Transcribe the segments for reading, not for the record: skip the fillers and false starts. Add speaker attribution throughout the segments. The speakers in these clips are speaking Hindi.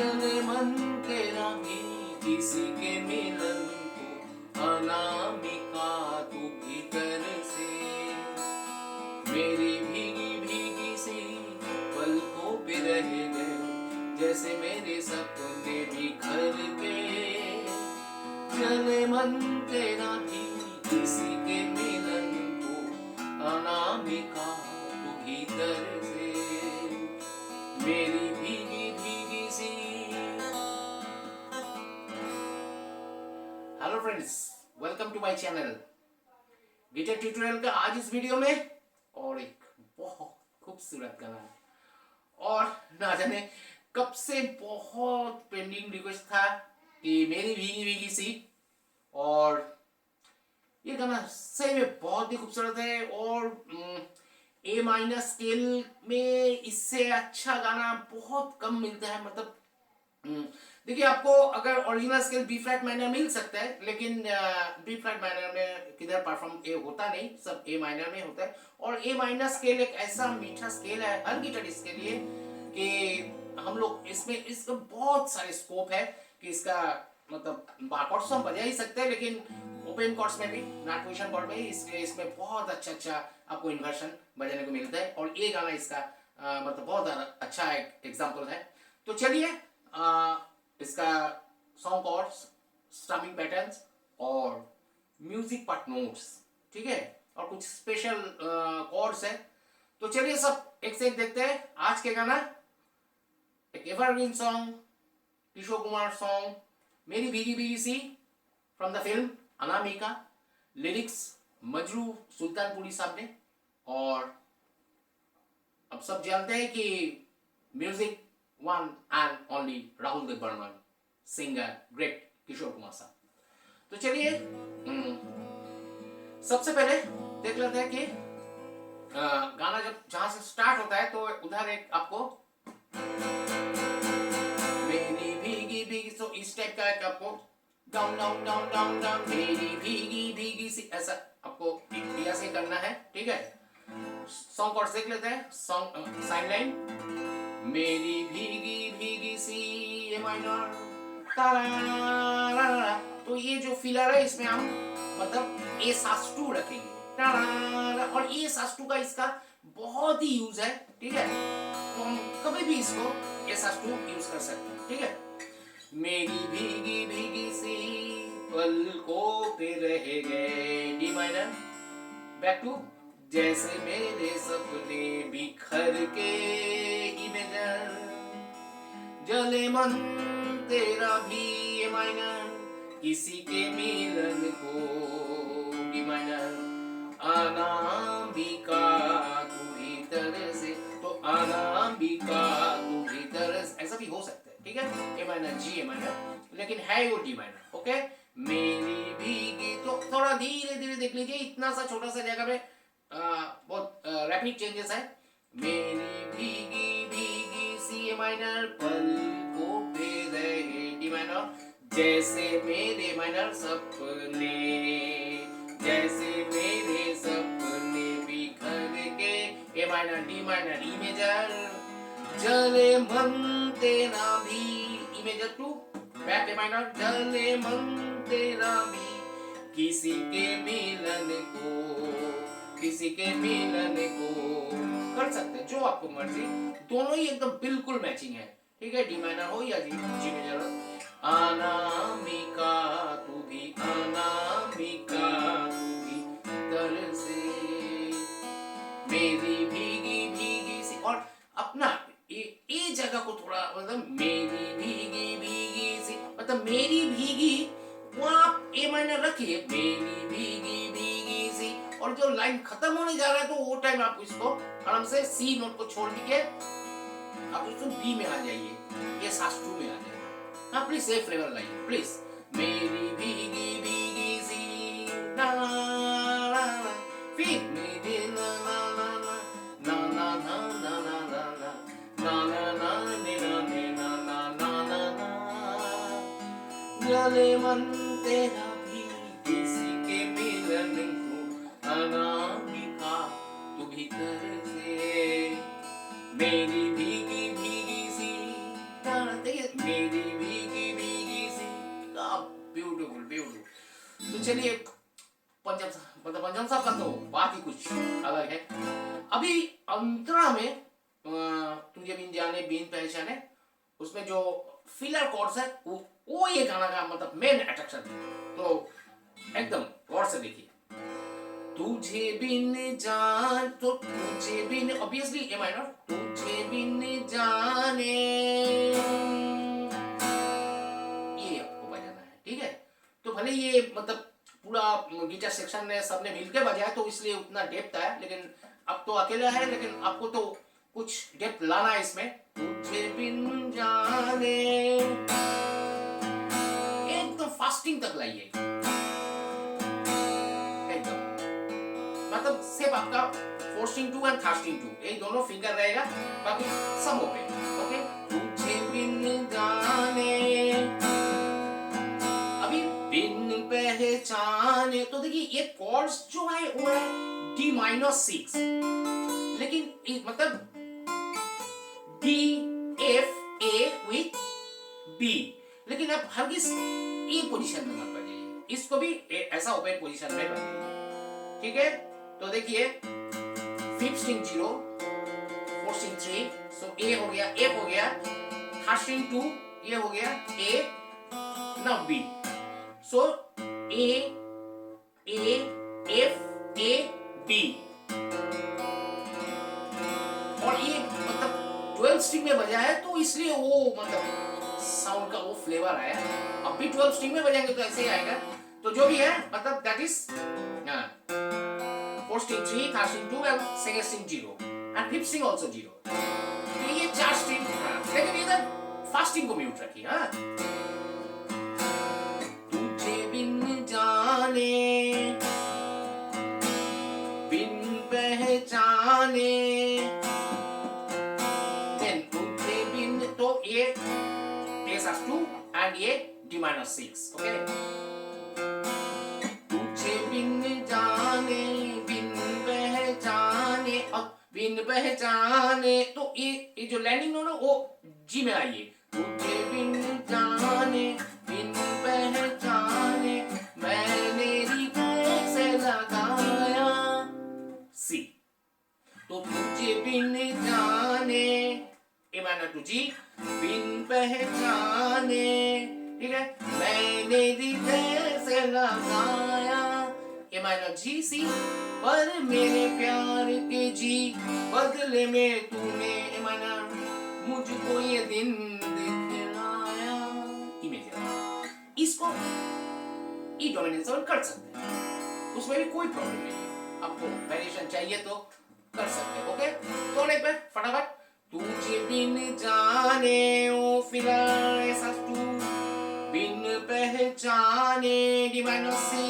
Speaker 1: जले मन तेरा भी किसी के मिलन को, अनामिका तू भीतर से मेरी भीगी भीगी सी पलकों पे रह गए, जैसे मेरे सपने बिखर के। जले मन तेरा भी किसी के मिलन को, अनामिका तू भीतर से मेरी भीगी भीगी सी। Hello friends, welcome to my channel guitar tutorial का आज इस वीडियो में और एक बहुत खूबसूरत गाना है। और ना जाने कब से बहुत पेंडिंग रिक्वेस्ट था कि मेरी भीगी भीगी सी, और ये गाना सही में बहुत ही खूबसूरत है। और ए माइनर स्केल में इससे अच्छा गाना बहुत कम मिलता है। मतलब देखिए, आपको अगर original scale B flat minor मिल सकता है, लेकिन बी फ्लैट माइनर में किधर परफॉर्म ए होता नहीं, सब ए माइनर में होता है। और ए माइनर स्केल एक ऐसा मीठा स्केल है हर गिटारिस्ट के लिए कि हम लोग इसका बहुत सारे स्कोप है कि इसका मतलब बार कॉर्ड्स तो हम बजा ही सकते हैं, लेकिन ओपन कॉर्ड्स में भी, नॉट पोजीशन कॉर्ड में ही, इसलिए इसमें बहुत अच्छा आपको इन्वर्शन बजाने को मिलता है। और ये गाना इसका मतलब बहुत अच्छा एक एग्जांपल है। तो चलिए इसका सॉन्ग कॉर्ड्स, स्ट्रमिंग पैटर्न्स और म्यूजिक पार्ट नोट्स, ठीक है, और कुछ स्पेशल कॉर्ड्स है। तो चलिए सब एक से एक देखते हैं। आज के गाना एक evergreen song, Kishore Kumar song मेरी भीगी भीगी सी from the film Anamika. Lyrics Majrooh Sultanpuri साहब ने, और अब सब जानते हैं कि music one and only Rahul Dev Burman, singer great Kishore Kumar साहब। तो चलिए सबसे पहले देख लेते हैं कि गाना जब जहां से स्टार्ट होता है तो उधर एक आपको मेरी भीगी भीगी, तो इस टाइप का एक आपको down down down down down मेरी भीगी भीगी सी, ऐसा आपको ऐसे करना है, ठीक है। सॉन्ग कॉर्ड देख लेते हैं। सॉन्ग साइन लाइन मेरी भीगी भीगी सी ए माइनर, तो ये जो फिलर है इसमें हम मतलब ए सास2 रखेंगे, और ए सास2 का इसका बहुत ही यूज है, ठीक है। तो हम कभी भी इसको ए सास2 यूज कर सकते हैं, ठीक है। मेरी भीगी भीगी सी पलकों पे रह गए, डी माइनर, बैक टू जैसे मेरे सपने बिखर के, ई मेजर, जले मन तेरा भी ए माइनर, किसी के मिलन को, डी माइनर, अनामिका तू भीतर से, तो अनामिका तू भीतर से, ऐसा भी हो सकता है, ठीक है। ए माइनर जी ए माइनर, लेकिन है वो डी माइनर, ओके। मेरी भीगी, तो थोड़ा धीरे धीरे देख लीजिए, इतना सा छोटा सा जगह में बहुत रैपिड चेंजेस है। मेरी भीगी भीगी सी ए माइनर पलकों पे रहे, डी माइनर, जैसे मेरे माइनर सपने, जैसे मेरे सपने बिखर के, A minor D minor E major, जले मन तेरा भी, E major to back A minor, जले मन तेरा भी, किसी के मिलन को, किसी के मिलन को, कर सकते हैं जो आपको मर्जी, दोनों ही एकदम बिल्कुल मैचिंग है, ठीक है। डी माइनर हो या जी मेजर हो। अनामिका तू भी, अनामिका तू भी तर से मेरी भीगी भीगी सी, और अपना ये जगह को थोड़ा मतलब मेरी भीगी भीगी सी, मतलब मेरी भीगी वहां आप ए माइनर रखिए, मेरी भीगी भीगी सी, और जो लाइन खत्म होने जा रहा है तो वो टाइम आप इसको आराम से सी नोट को छोड़ के आप उसको बी में आ जाइए, ये सास2 में आ जाइए। हाँ प्लीज सेफ लेवल लाइए प्लीज। मेरी भीगी भीगी सी ना ना ना, फिर मेरी ना ना ना ना ना ना ना ना ना ना ना ना ना ना ना ना, जले मन तेरा भी किसी के मिलन को, अनामिका तू भीतर से मेरी भीगी भीगी सी, देखिए चलिए पंचम मतलब पंचम साहब का तो बात ही कुछ अलग है। अभी अंतरा में तुझे बिन जाने बिन पहचाने उसमें जो फिलर कॉर्ड्स है वो ये गाना का मतलब मेन अट्रैक्शन है। तो एकदम गौर से देखिए। तुझे बिन जान तो तुझे बिन ऑब्वियसली ए माइनर, तुझे बिन जाने ये आपको बजाना है, ठीक है। तो भले ये मतलब पूरा गिटार सेक्शन में सबने मिलके बजाया तो इसलिए उतना डेप्थ आया, लेकिन अब तो अकेला है, लेकिन आपको तो कुछ डेप्थ लाना है इसमें। तुझे बिन जाने एकदम फास्टिंग तक लाइए, एकदम मतलब सिर्फ आपका 4 स्ट्रिंग 2 एंड 3 स्ट्रिंग 2 ये दोनों फिंगर रहेगा, बाकी सब ओपन। ओके, तुझे बिन जाने अभी बिन पहचाने। तो देखिए ये कॉर्ड्स जो है वो है डी माइनर 6, लेकिन मतलब D F A with B, लेकिन आप हरगिज ए पोजीशन में मत बजाइए, इसको भी ऐसा ओपन पोजीशन में बजाइए, ठीक है। तो देखिए 5th स्ट्रिंग 0, 4th स्ट्रिंग 3, सो ए हो गया, एफ हो गया, 3rd स्ट्रिंग 2 ये हो गया A, now B, so A A F A B. और ये मतलब 12 स्ट्रिंग में बजा है तो इसलिए वो मतलब साउंड का वो फ्लेवर आया। अब भी 12 स्ट्रिंग में बजाएंगे तो ऐसे ही आएगा। तो जो भी है मतलब that is 4th string 3, 3rd string 2 and 2nd string 0 and 5th string also 0। तो ये 4 स्ट्रिंग, लेकिन इधर फास्टिंग को म्यूट रखिए। हाँ, तुझे बिन जाने बिन पहचाने, तो ये A2 and ये D minor 6, ओके। तुझे बिन जाने बिन पहचाने, अब बिन पहचाने तो ये जो लैंडिंग नोट है वो G में आइए। तुझे बिन जाने बिन पहचाने मैंने हृदय से लगाया C। तो तुझे बिन जाने ए माइनर टू जी, बिन पहचाने, ठीक है, मैंने हृदय से लगाया ए माइनर जी सी, पर मेरे प्यार के जी बदले में तूने ए माइनर मुझको ये दिन दिखलाया। इमेज इसको ई डोमिनेंट सेवन कर सकते हैं, उसमें भी कोई प्रॉब्लम नहीं है। आपको वेरिएशन चाहिए तो कर सकते हैं, ओके। तो एक बार फटाफट तुझे बिन जाने ओ फिलर ऐसा तू, बिन पहचाने डी माइनर सी,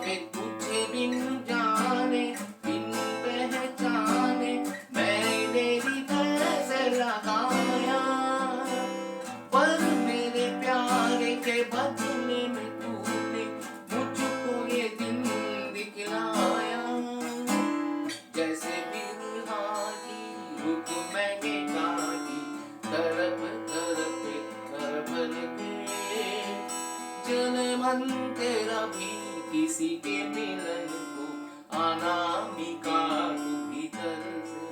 Speaker 1: फिर तुझे बिन जाने बिन पहचाने मैंने हृदय से लगाया, पर मेरे प्यार के बदले में तूने मुझको ये दिन दिखलाया। जैसे मैंने गाड़ी तरफ तरफ जन मन तेरा भी किसी के मिलन को अनामिका भीतर से।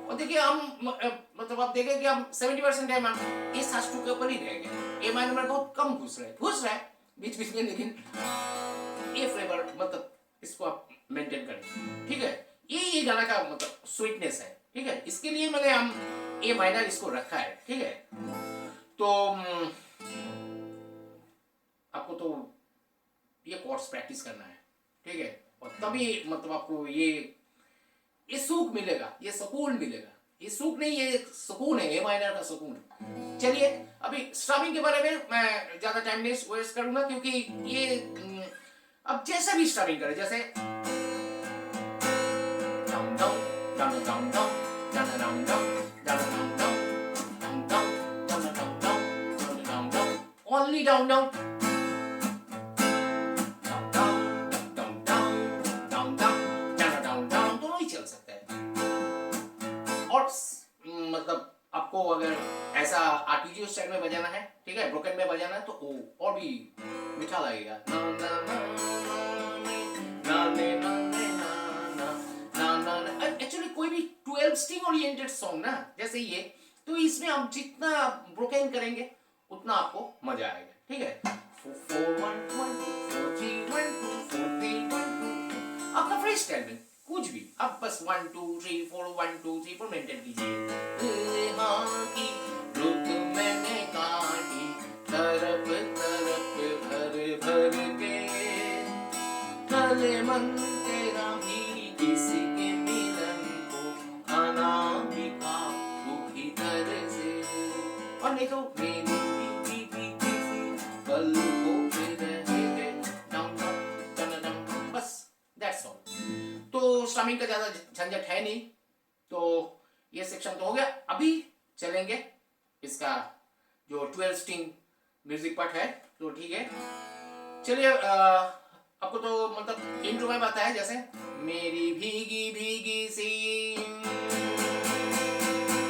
Speaker 1: और देखिए हम मतलब आप देखें कि हम 70% टाइम हम इस सास्टू के ऊपर ही रह गए। ए माइनर में बहुत कम घुस रहा है बीच बीच में, लेकिन ये फ्लेवर मतलब इसको आप मेंटेन करें, ठीक है। ये गाना का मतलब स्वीटनेस है, ठीक है। इसके लिए मैंने हम ए माइनर इसको रखा है, ठीक है। तो आपको तो ये कॉर्ड्स प्रैक्टिस करना है, ठीक है, और तभी मतलब आपको ये सुख मिलेगा, ये सुकून मिलेगा। ये सुख नहीं, ये सुकून है, ए माइनर का सुकून। चलिए अभी स्ट्रमिंग के बारे में मैं ज्यादा टाइम नहीं वेस्ट करूंगा, क्योंकि ये अब जैसा भी स्ट्रमिंग करें, जैसे only down down दोनों ही चल सकता है। और मतलब आपको अगर ऐसा आर्टिजियो स्टाइल में बजाना है, ठीक है, ब्रोकन में बजाना है, तो और भी मीठा लगेगा। ना ना ना ना ना ना ना ना। एक्चुअली कोई भी 12 स्ट्रिंग ओरिएंटेड सॉन्ग ना जैसे ये, तो इसमें आप जितना ब्रोकन करेंगे उतना आपको मजा आएगा, ठीक है। 4 1 1 4 3 1 2 4 3 1 2, आपका फ्री स्टाइल में कुछ भी, आप बस 1 2 3 4 1 2 3 4 मेंटेन कीजिए। हाँ की रुत मैंने काटी तरफ तरफ भर भर के, भले मन तेरा भी किसके मिलन को, अनामिका तू भीतर से, और नहीं तो मेरी भी किसी पल को फिर रहे डम डम डम डम, बस दैट्स ऑल। तो स्ट्रमिंग का ज्यादा झंझट है नहीं, तो ये सेक्शन तो हो गया। अभी चलेंगे इसका जो 12 स्ट्रिंग म्यूजिक पार्ट है, तो ठीक है चलिए। आपको तो मतलब इंट्रो में बताया जैसे, मेरी भीगी भीगी सी,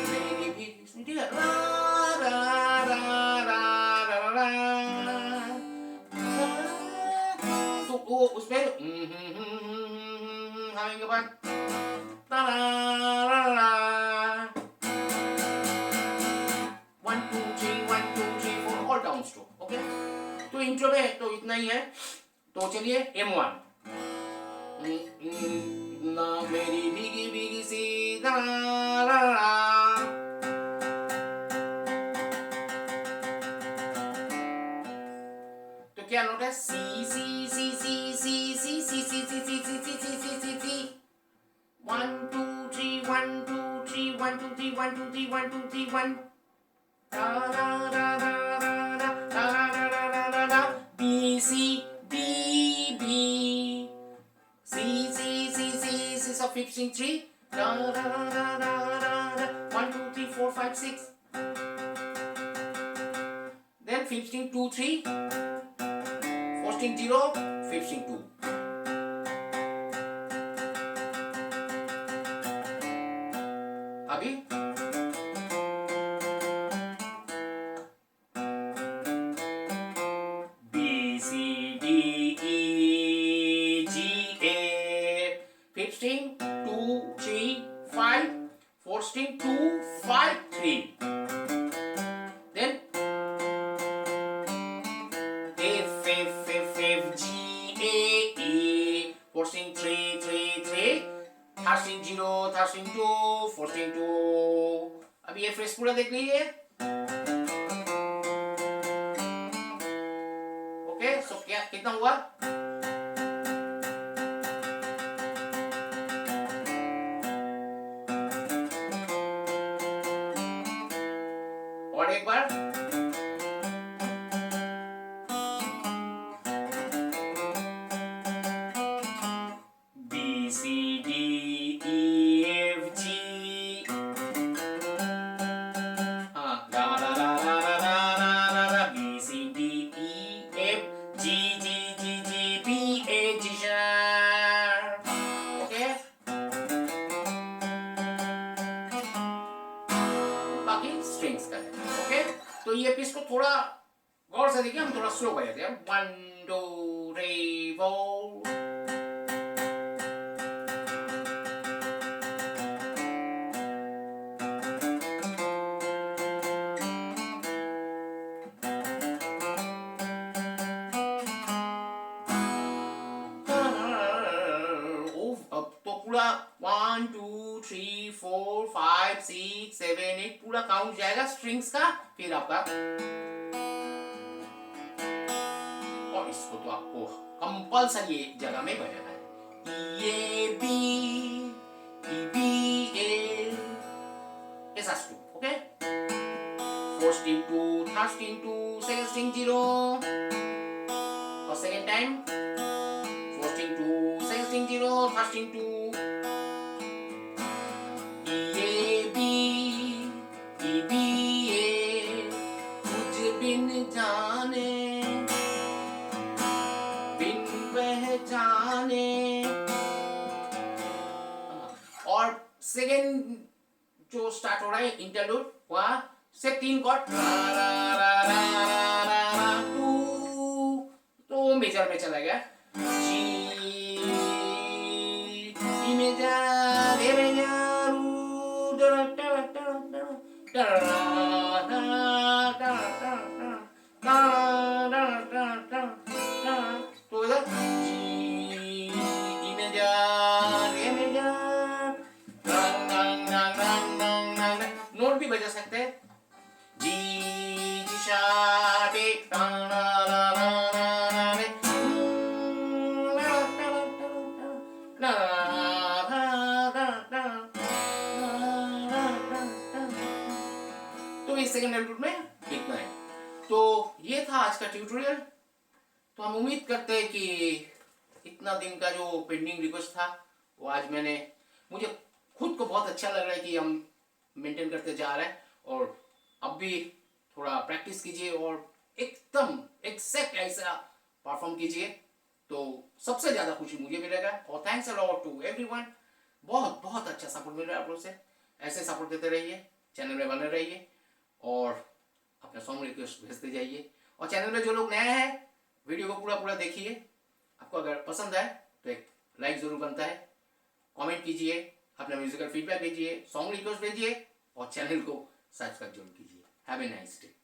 Speaker 1: मेरी भीगी सी, ठीक है, रा रा रा रा रा रा, तो वो उसमें हमें के बाद ता रा रा 1 2 3 1 2 3 4 ऑल डाउन स्ट्रोक, ओके। तो इंट्रो में तो इतना ही है, तो चलिए M1 ना मेरी भीगी भीगी सी रा रा रा, तो क्या नोट है, सी सी सी सी सी सी सी सी सी सी सी सी सी सी सी सी 1 2 3 1 2 3 1 2 3 1 2 3 1 2 3 1 रा रा रा रा रा रा रा रा रा रा रा, B C D B C C C C C, so 5 string 3 ra ra ra ra ra ra 1 2 3 4 5 6, then 5 string 2 3 4 string 0 5 string 2, अभी string 2 3 5 4 string 2 5 3, then F F F F G A E 4 string 3 3 3, third string 0 third string 2 4 string 2, अभी ये फ्रेज पूरा देख लीजिए, ओके। सो क्या कितना हुआ, और एक बार B C D E F G, हाँ रा रा रा रा रा रा रा रा B C D E F G G G G B A G sharp, okay. बाकी स्ट्रिंग्स का है, ओके। तो ये पीस को थोड़ा गौर से देखिए, हम थोड़ा स्लो बजाते हैं, 1 2 3 4, अब तो पूरा 1 2 3 4 5 6 7 8 पूरा काउंट जाएगा स्ट्रिंग्स का, फिर आपका, और इसको तो आपको कंपल्सरी एक जगह में बजाना है, ये बी बी ए ऐसा stroke, okay. 4 string 2 3rd string 2 2nd string 0, और second time 4 string 2 2nd string 0 3rd string 2, ये बी ए मुझ बिन जाने बिन पहचाने, और सेकेंड जो स्टार्ट हो रहा है इंटरलूड, वहां से 3 कॉर्ड 2 मेजर में चला गया, जी में जा रे में जा रू तो इधर जी में जा रे में जा, नोट भी बजा सकते हैं, जी जी शा टे तो इस सेकंड इंटरलूड में इतना है। तो ये था आज का ट्यूटोरियल। तो हम उम्मीद करते हैं कि इतना दिन का जो पेंडिंग रिक्वेस्ट था वो आज मुझे खुद को बहुत अच्छा लग रहा है कि हम मेंटेन करते जा रहे हैं, और अब भी थोड़ा प्रैक्टिस कीजिए और एकदम एग्जैक्ट ऐसा परफॉर्म कीजिए, तो सबसे ज़्यादा खुशी मुझे मिलेगा। और thanks a lot to everyone, बहुत बहुत अच्छा सपोर्ट मिल रहा है आप लोग से। ऐसे सपोर्ट देते रहिए, चैनल में बने रहिए और अपना सॉन्ग रिक्वेस्ट भेजते जाइए। और चैनल में जो लोग नए हैं वीडियो को पूरा देखिए, आपको अगर पसंद आए तो एक लाइक ज़रूर बनता है, कमेंट कीजिए, अपना म्यूजिकल फीडबैक दीजिए, सॉन्ग रिक्वेस्ट भेजिए और चैनल को सब्सक्राइब जरूर कीजिए। Have a nice day.